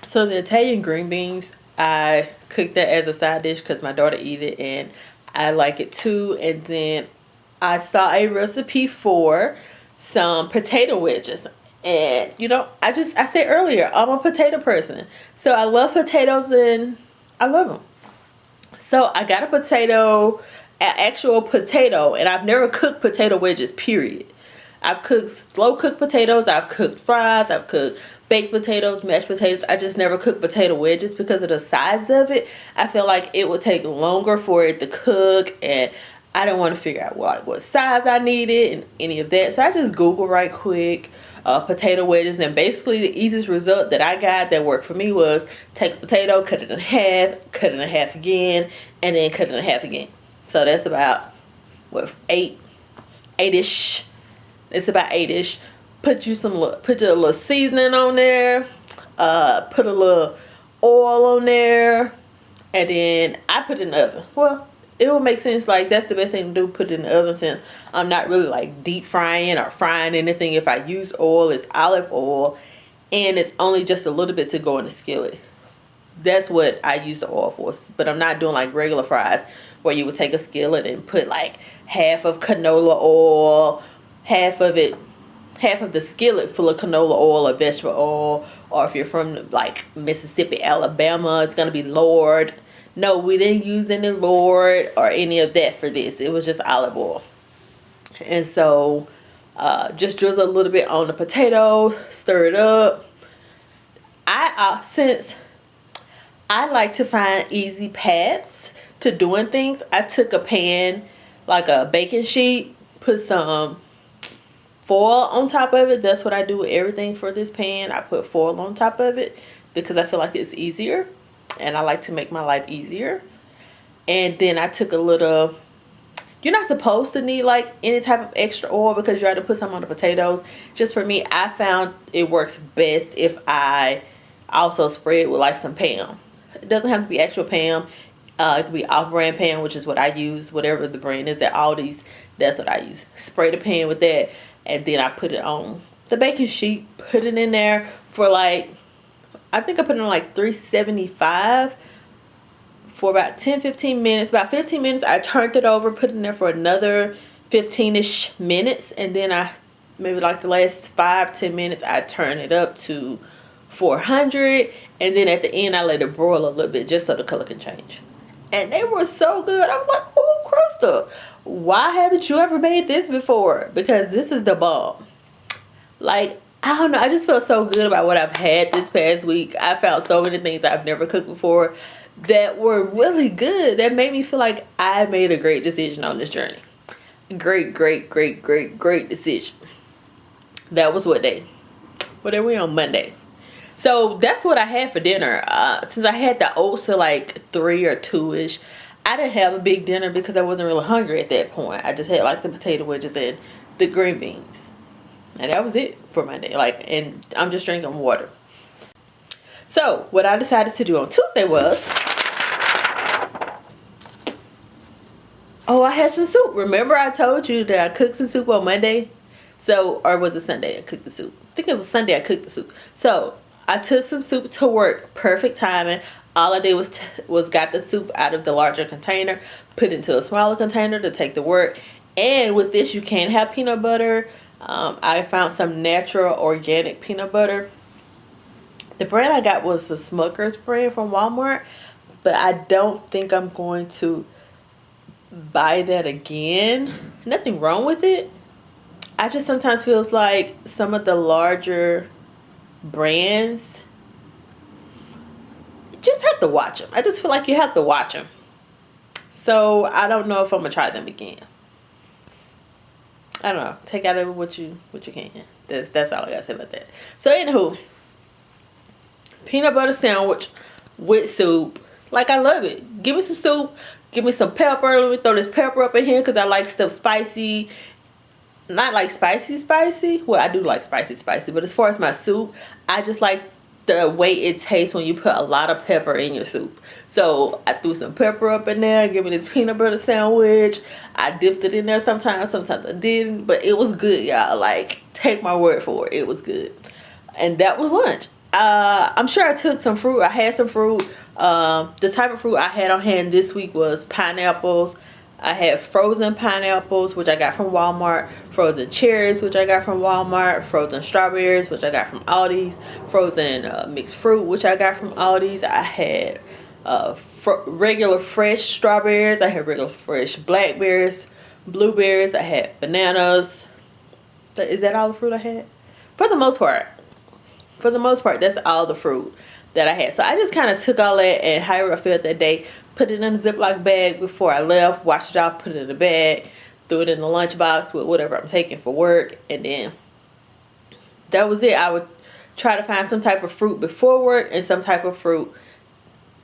So the Italian green beans, I cook that as a side dish because my daughter eat it and I like it too. And then I saw a recipe for some potato wedges. And I said earlier, I'm a potato person. So I love potatoes and I love them. So I got a potato, an actual potato, and I've never cooked potato wedges, period. I've cooked slow cooked potatoes, I've cooked fries, I've cooked baked potatoes, mashed potatoes. I just never cooked potato wedges because of the size of it. I feel like it would take longer for it to cook, and I don't want to figure out what size I needed and any of that. So I just Googled right quick potato wedges, and basically the easiest result that I got that worked for me was take a potato, cut it in half again, and then cut it in half again. So that's about what, eight-ish. It's about eight-ish. Put a little seasoning on there. Put a little oil on there, and then I put it in the oven. Well, it will make sense. Like, that's the best thing to do. Put it in the oven, since I'm not really like deep frying or frying anything. If I use oil, it's olive oil, and it's only just a little bit to go in the skillet. That's what I use the oil for. But I'm not doing like regular fries where you would take a skillet and put like half of canola oil, half of the skillet full of canola oil or vegetable oil. Or if you're from like Mississippi, Alabama, it's gonna be Lord. No, we didn't use any Lord or any of that for this. It was just olive oil. And so just drizzle a little bit on the potato, stir it up. Since I like to find easy paths to doing things, I took a pan, like a baking sheet, put some foil on top of it. That's what I do with everything for this pan. I put foil on top of it because I feel like it's easier, and I like to make my life easier. And then I took a little, you're not supposed to need like any type of extra oil because you have to put some on the potatoes. Just for me, I found it works best if I also spray it with like some Pam. It doesn't have to be actual Pam. It could be off-brand Pam, which is what I use. Whatever the brand is at Aldi's, that's what I use. Spray the pan with that, and then I put it on the baking sheet. Put it in there for like, I think I put it on like 375 for about 10-15 minutes. About 15 minutes, I turned it over, put it in there for another 15-ish minutes, and then I maybe like the last 5-10 minutes, I turn it up to 400, and then at the end I let it broil a little bit just so the color can change. And they were so good. I was like, oh, Krista, why haven't you ever made this before? Because this is the bomb. Like, I don't know, I just feel so good about what I've had this past week. I found so many things I've never cooked before that were really good, that made me feel like I made a great decision on this journey. Great decision. That was what day? What are we on? Monday. So that's what I had for dinner. Since I had the oats at like 3 or 2-ish, I didn't have a big dinner because I wasn't really hungry at that point. I just had like the potato wedges and the green beans. And that was it for my day. And I'm just drinking water. So what I decided to do on Tuesday was, I had some soup. Remember I told you that I cooked some soup on Monday? Or was it Sunday I cooked the soup? I think it was Sunday I cooked the soup. So I took some soup to work. Perfect timing. All I did was got the soup out of the larger container, put it into a smaller container to take to work. And with this, you can have peanut butter. I found some natural organic peanut butter. The brand I got was the Smucker's brand from Walmart, but I don't think I'm going to buy that again. Nothing wrong with it. I just sometimes feels like some of the larger brands, you just have to watch them. I just feel like you have to watch them. So I don't know if I'm gonna try them again. I don't know. Take out of what you can. That's all I gotta say about that. So anywho, peanut butter sandwich with soup. Like, I love it. Give me some soup. Give me some pepper. Let me throw this pepper up in here because I like stuff spicy. Not like spicy. Well, I do like spicy. But as far as my soup, I just like the way it tastes when you put a lot of pepper in your soup. So I threw some pepper up in there. Give me this peanut butter sandwich. I dipped it in there sometimes I didn't. But it was good, y'all. Like, take my word for it. It was good. And that was lunch. I'm sure I took some fruit. I had some fruit. The type of fruit I had on hand this week was pineapples. I had frozen pineapples, which I got from Walmart. Frozen cherries, which I got from Walmart. Frozen strawberries, which I got from Aldi's. Frozen mixed fruit, which I got from Aldi's. I had regular fresh strawberries. I had regular fresh blackberries, blueberries. I had bananas. Is that all the fruit I had? For the most part. For the most part, that's all the fruit that I had. So I just kind of took all that and however I felt that day, put it in a Ziploc bag before I left, washed it off, put it in a bag, threw it in the lunchbox with whatever I'm taking for work, and then that was it. I would try to find some type of fruit before work and some type of fruit.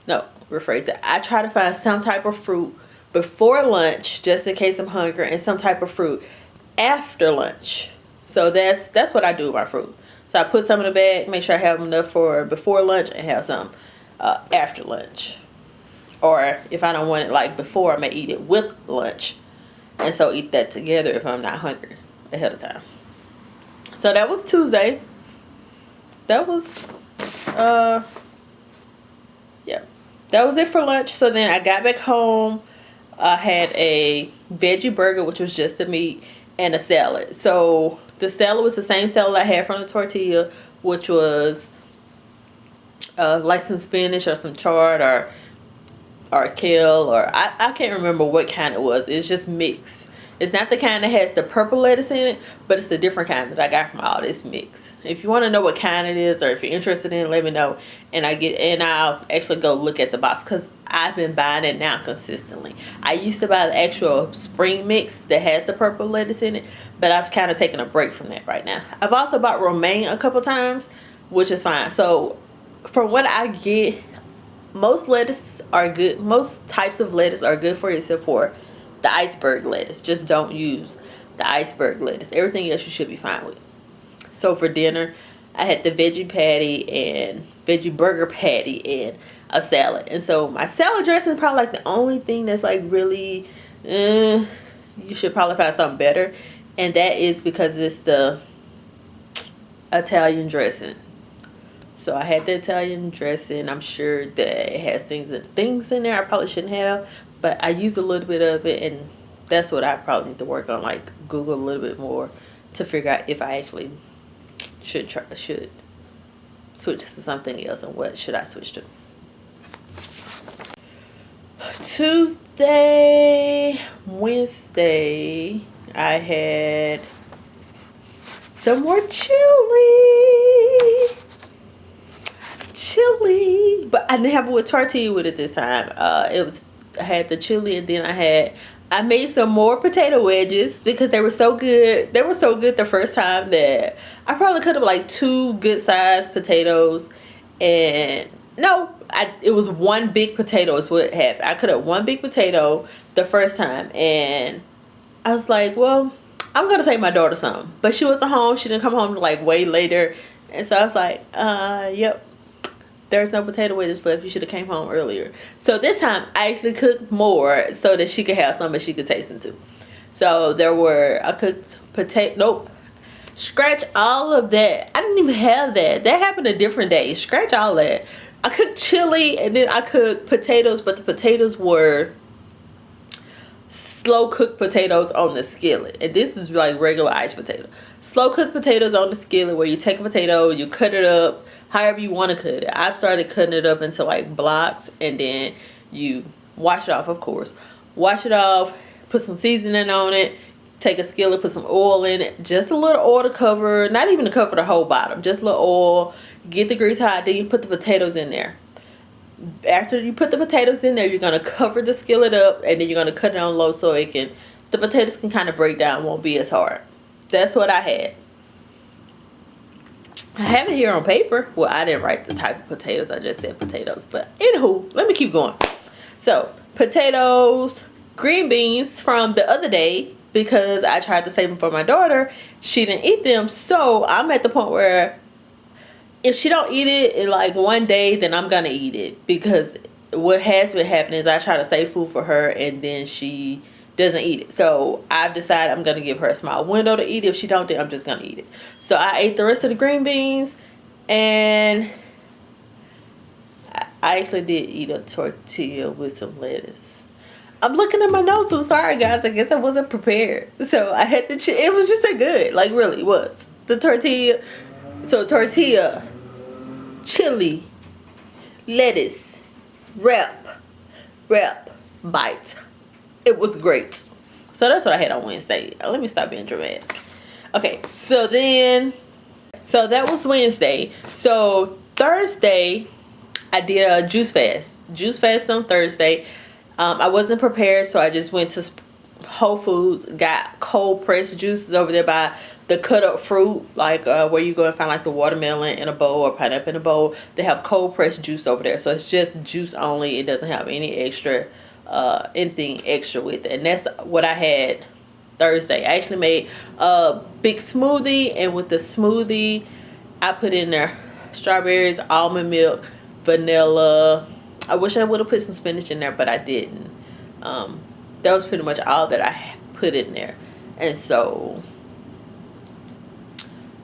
No, rephrase it. I try to find some type of fruit before lunch, just in case I'm hungry, and some type of fruit after lunch. So that's what I do with my fruit. So I put some in the bag, make sure I have enough for before lunch and have some after lunch. Or if I don't want it like before, I may eat it with lunch. And so eat that together if I'm not hungry ahead of time. So that was Tuesday. That was, yeah. That was it for lunch. So then I got back home. I had a veggie burger, which was just the meat, and a salad. So the salad was the same salad I had from the tortilla, which was like some spinach or some chard or kale, or I can't remember what kind it was. It's just mixed. It's not the kind that has the purple lettuce in it, but it's the different kind that I got from all this mix. If you want to know what kind it is, or if you're interested in it, let me know, and I'll actually go look at the box, because I've been buying it now consistently. I used to buy the actual spring mix that has the purple lettuce in it, but I've kind of taken a break from that right now. I've also bought romaine a couple times, which is fine. So from what I get, most lettuce are good. Most types of lettuce are good for you, except for the iceberg lettuce. Just don't use the iceberg lettuce. Everything else you should be fine with. So for dinner, I had the veggie patty and veggie burger patty and a salad. And so my salad dressing is probably like the only thing that's like really, you should probably find something better. And that is because it's the Italian dressing. So I had the Italian dressing. I'm sure that it has things in there I probably shouldn't have, but I used a little bit of it, and that's what I probably need to work on, like Google a little bit more to figure out if I actually should switch to something else, and what should I switch to. Tuesday, Wednesday, I had some more chili, but I didn't have a tortilla with it this time. I had the chili, and then I made some more potato wedges because they were so good. They were so good the first time that I probably could have like 2 good sized potatoes, and no, it was one big potato is what happened. I could have 1 big potato the first time, and I was like, well, I'm gonna take my daughter some, but she wasn't home. She didn't come home till like way later, and so I was like, yep. There's no potato wedges left. You should have came home earlier. So this time I actually cooked more so that she could have some and she could taste them too. So I cooked potato. Nope. Scratch all of that. I didn't even have that. That happened a different day. Scratch all that. I cooked chili, and then I cooked potatoes, but the potatoes were slow cooked potatoes on the skillet. And this is like regular iced potato. Slow cooked potatoes on the skillet, where you take a potato, you cut it up however you want to cut it. I've started cutting it up into like blocks, and then you wash it off, of course. Wash it off, put some seasoning on it, take a skillet, put some oil in it, just a little oil to cover, not even to cover the whole bottom, just a little oil. Get the grease hot, then you put the potatoes in there. After you put the potatoes in there, you're going to cover the skillet up, and then you're going to cut it on low so the potatoes can kind of break down, won't be as hard. That's what I had. I have it here on paper. Well, I didn't write the type of potatoes. I just said potatoes. But anywho, let me keep going. So, potatoes, green beans from the other day, because I tried to save them for my daughter. She didn't eat them. So, I'm at the point where if she don't eat it in like one day, then I'm going to eat it. Because what has been happening is I try to save food for her, and then she doesn't eat it. So I've decided I'm going to give her a small window to eat it. If she don't, then I'm just going to eat it. So I ate the rest of the green beans, And I actually did eat a tortilla with some lettuce. I'm looking at my notes. I'm sorry, guys. I guess I wasn't prepared. So I had to. It was just that good. Like, really, it was. The tortilla. So, tortilla, chili, lettuce, wrap, bite. It was great. So, that's what I had on Wednesday. Let me stop being dramatic. Okay, so that was Wednesday. So, Thursday, I did a juice fast. Juice fast on Thursday. I wasn't prepared, so I just went to Whole Foods, got cold pressed juices over there by the cut up fruit, like where you go and find like the watermelon in a bowl or pineapple in a bowl. They have cold pressed juice over there, so it's just juice only. It doesn't have any extra, anything extra with it, and that's what I had Thursday. I actually made a big smoothie, and with the smoothie, I put in there strawberries, almond milk, vanilla. I wish I would have put some spinach in there, but I didn't. That was pretty much all that I put in there. And so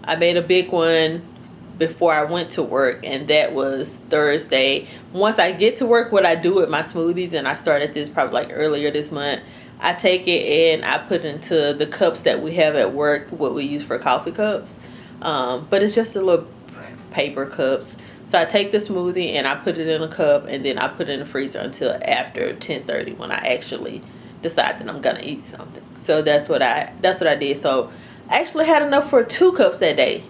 I made a big one before I went to work, and that was Thursday. Once I get to work, what I do with my smoothies, and I started this probably like earlier this month, I take it and I put it into the cups that we have at work, what we use for coffee cups. But it's just a little paper cups. So I take the smoothie and I put it in a cup, and then I put it in the freezer until after 10:30 when I actually decide that I'm gonna eat something. So that's what I did. So I actually had enough for 2 cups that day.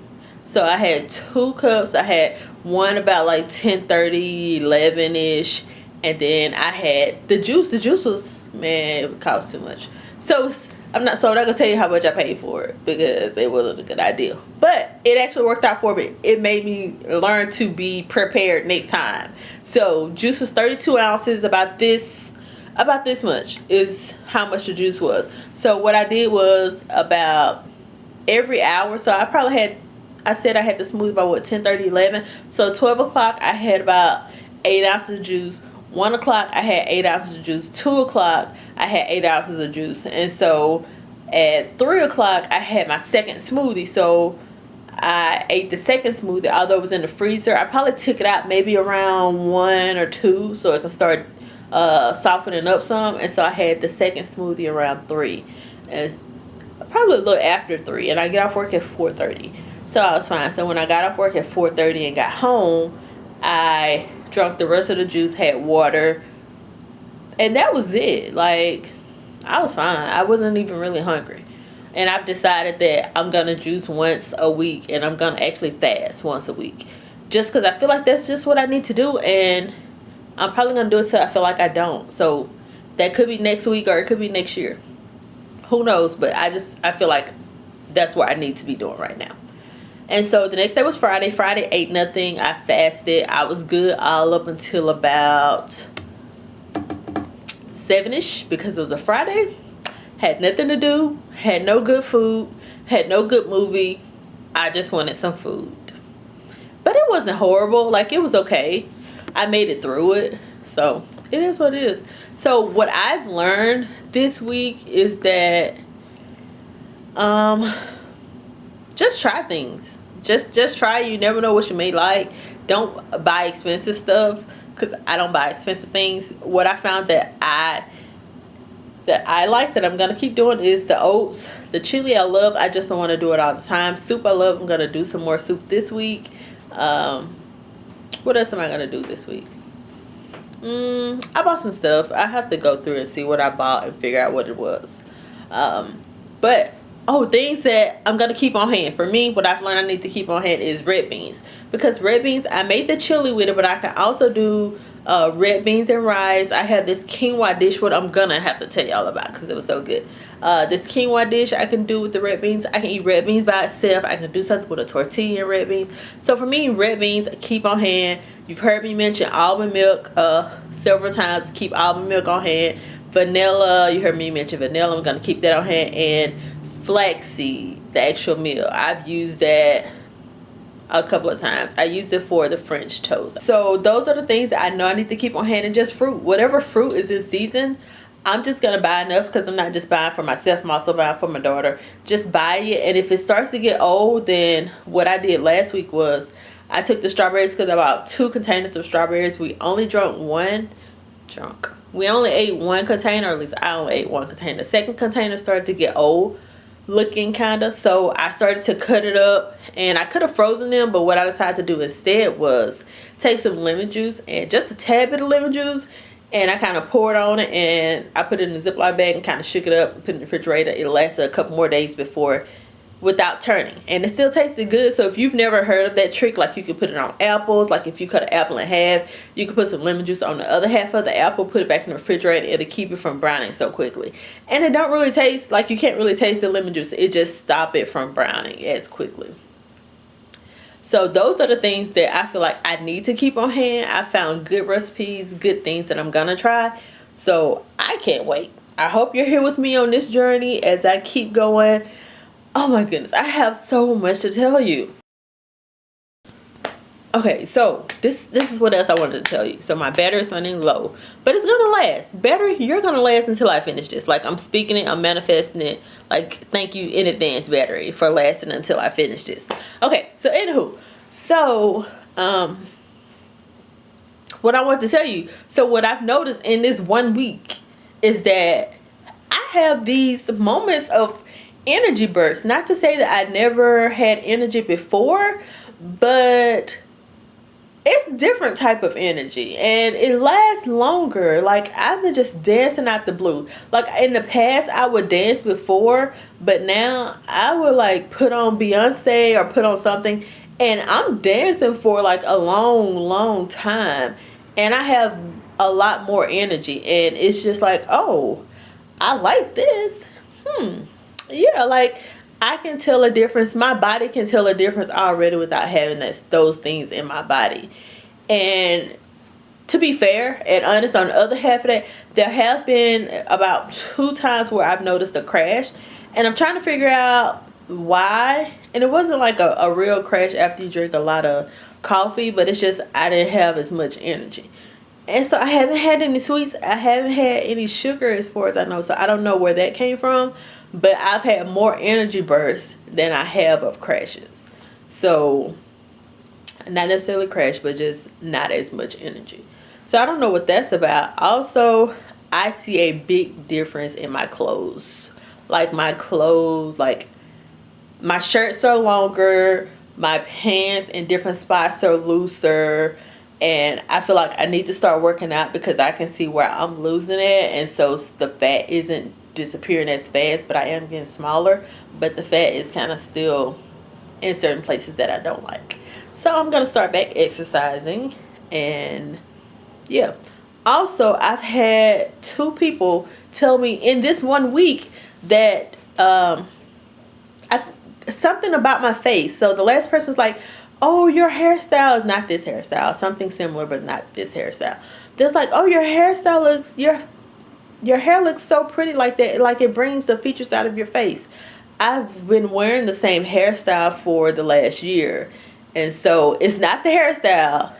So I had 2 cups. I had one about like 10:30, 11ish, and then I had the juice. The juice was, man, it cost too much. So I'm not gonna tell you how much I paid for it because it wasn't a good idea. But it actually worked out for me. It made me learn to be prepared next time. So juice was 32 ounces, about this much is how much the juice was. So what I did was about every hour. So I said I had the smoothie by 10:30, 11. So 12 o'clock I had about 8 ounces of juice. 1 o'clock I had 8 ounces of juice. 2 o'clock I had 8 ounces of juice. And so at 3 o'clock I had my second smoothie. So I ate the second smoothie, although it was in the freezer. I probably took it out maybe around 1 or 2 so it can start softening up some. And so I had the second smoothie around 3. And probably a little after 3. And I get off work at 4:30. So I was fine. So when I got off work at 4:30 and got home, I drank the rest of the juice, had water, and that was it. Like, I was fine. I wasn't even really hungry. And I've decided that I'm going to juice once a week, and I'm going to actually fast once a week. Just because I feel like that's just what I need to do, and I'm probably going to do it till I feel like I don't. So that could be next week or it could be next year. Who knows? But I feel like that's what I need to be doing right now. And so the next day was Friday. Friday, ate nothing. I fasted. I was good all up until about 7ish because it was a Friday. Had nothing to do. Had no good food. Had no good movie. I just wanted some food. But it wasn't horrible. Like, it was okay. I made it through it. So it is what it is. So what I've learned this week is that just try things. Just try. You never know what you may like. Don't buy expensive stuff, because I don't buy expensive things. What I found that I like, that I'm gonna keep doing, is the oats. The chili I love. I just don't want to do it all the time. Soup I love. I'm gonna do some more soup this week. What else am I gonna do this week? I bought some stuff. I have to go through and see what I bought and figure out what it was. But things that I'm gonna keep on hand. For me, what I've learned I need to keep on hand is red beans, because red beans, I made the chili with it, but I can also do red beans and rice. I have this quinoa dish, what I'm gonna have to tell y'all about because it was so good. This quinoa dish I can do with the red beans. I can eat red beans by itself. I can do something with a tortilla and red beans. So for me, red beans, keep on hand. You've heard me mention almond milk several times. Keep almond milk on hand. Vanilla, you heard me mention vanilla. I'm gonna keep that on hand. And flaxseed, the actual meal, I've used that a couple of times. I used it for the French toast. So those are the things that I know I need to keep on hand. And just fruit, whatever fruit is in season, I'm just gonna buy enough, because I'm not just buying for myself, I'm also buying for my daughter. Just buy it, and if it starts to get old, then what I did last week was I took the strawberries because about 2 containers of strawberries. We only we only ate 1 container, or at least I only ate 1 container. The second container started to get old looking kind of, so I started to cut it up, and I could have frozen them, but what I decided to do instead was take some lemon juice and just a tad bit of lemon juice, and I kind of poured on it, and I put it in a Ziploc bag and kind of shook it up and put it in the refrigerator. It lasted a couple more days before, without turning, and it still tasted good. So if you've never heard of that trick, like you could put it on apples, like if you cut an apple in half, you could put some lemon juice on the other half of the apple, put it back in the refrigerator, it'll keep it from browning so quickly. And it don't really taste like, you can't really taste the lemon juice, it just stop it from browning as quickly. So those are the things that I feel like I need to keep on hand. I found good recipes, good things that I'm gonna try, so I can't wait. I hope you're here with me on this journey as I keep going. Oh my goodness, I have so much to tell you. Okay, so this is what else I wanted to tell you. So my battery is running low, but it's gonna last. Battery, you're gonna last until I finish this. Like, I'm speaking it, I'm manifesting it. Like, thank you in advance, battery, for lasting until I finish this. Okay, so anywho, so what I want to tell you. So what I've noticed in this 1 week is that I have these moments of energy bursts. Not to say that I never had energy before, but it's different type of energy, and it lasts longer. Like, I've been just dancing out the blue. Like, in the past I would dance before, but now I would like put on Beyonce or put on something, and I'm dancing for like a long time, and I have a lot more energy, and it's just like, oh, I like this. Yeah, like, I can tell a difference. My body can tell a difference already without having those things in my body. And to be fair and honest, on the other half of that, there have been about 2 times where I've noticed a crash, and I'm trying to figure out why. And it wasn't like a real crash after you drink a lot of coffee, but it's just I didn't have as much energy. And so I haven't had any sweets. I haven't had any sugar as far as I know. So I don't know where that came from. But I've had more energy bursts than I have of crashes. So, not necessarily crash, but just not as much energy. So I don't know what that's about. Also, I see a big difference in my clothes. Like, my clothes, like, my shirts are longer. My pants in different spots are looser. And I feel like I need to start working out because I can see where I'm losing it. And so the fat isn't disappearing as fast, but I am getting smaller. But the fat is kind of still in certain places that I don't like. So I'm going to start back exercising. And yeah. Also, I've had 2 people tell me in this 1 week that something about my face. So the last person was like, oh, your hairstyle is not this hairstyle. Something similar, but not this hairstyle. There's like, oh, your hairstyle looks, your hair looks so pretty like that. Like, it brings the features out of your face. I've been wearing the same hairstyle for the last year. And so it's not the hairstyle.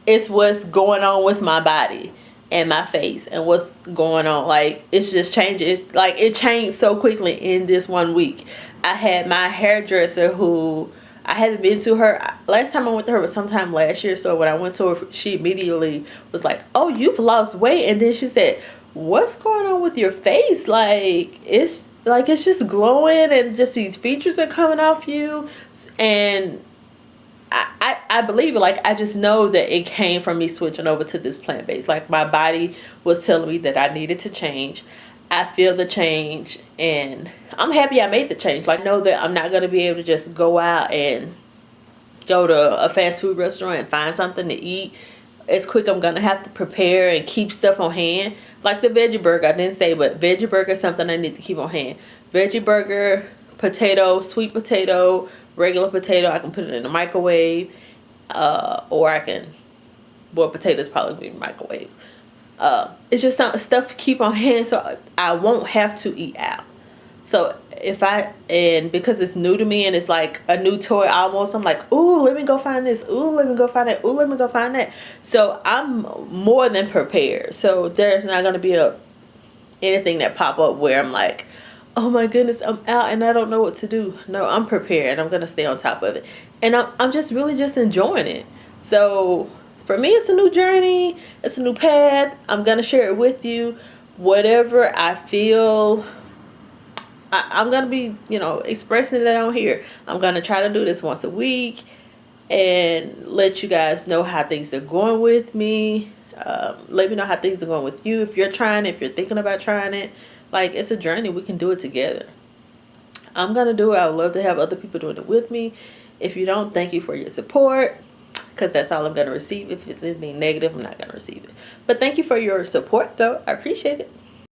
It's what's going on with my body and my face and what's going on. Like, it's just changing. It's like, it changed so quickly in this 1 week. I had my hairdresser who I haven't been to her. Last time I went to her was sometime last year. So when I went to her, she immediately was like, oh, you've lost weight. And then she said, what's going on with your face? Like, it's just glowing and just these features are coming off you. And I believe it. Like, I just know that it came from me switching over to this plant-based. Like, my body was telling me that I needed to change. I feel the change, and I'm happy I made the change. Like, I know that I'm not going to be able to just go out and go to a fast food restaurant and find something to eat. It's quick. I'm going to have to prepare and keep stuff on hand. Like the veggie burger, I didn't say, but veggie burger is something I need to keep on hand. Veggie burger, potato, sweet potato, regular potato. I can put it in the microwave, or I can boil potatoes, probably be microwave. It's just some stuff to keep on hand so I won't have to eat out. So because it's new to me and it's like a new toy almost, I'm like, ooh, let me go find this. Ooh, let me go find that. Ooh, let me go find that. So I'm more than prepared. So there's not going to be anything that pop up where I'm like, oh my goodness, I'm out and I don't know what to do. No, I'm prepared. I'm gonna stay on top of it, and I'm just really just enjoying it. So for me, it's a new journey. It's a new path. I'm gonna share it with you. Whatever I feel, I'm gonna be, expressing it on here. I'm gonna try to do this once a week and let you guys know how things are going with me. Let me know how things are going with you. If you're trying it, if you're thinking about trying it, like, it's a journey. We can do it together. I'm gonna do it. I would love to have other people doing it with me. If you don't, thank you for your support, because that's all I'm gonna receive. If it's anything negative, I'm not gonna receive it. But thank you for your support, though. I appreciate it.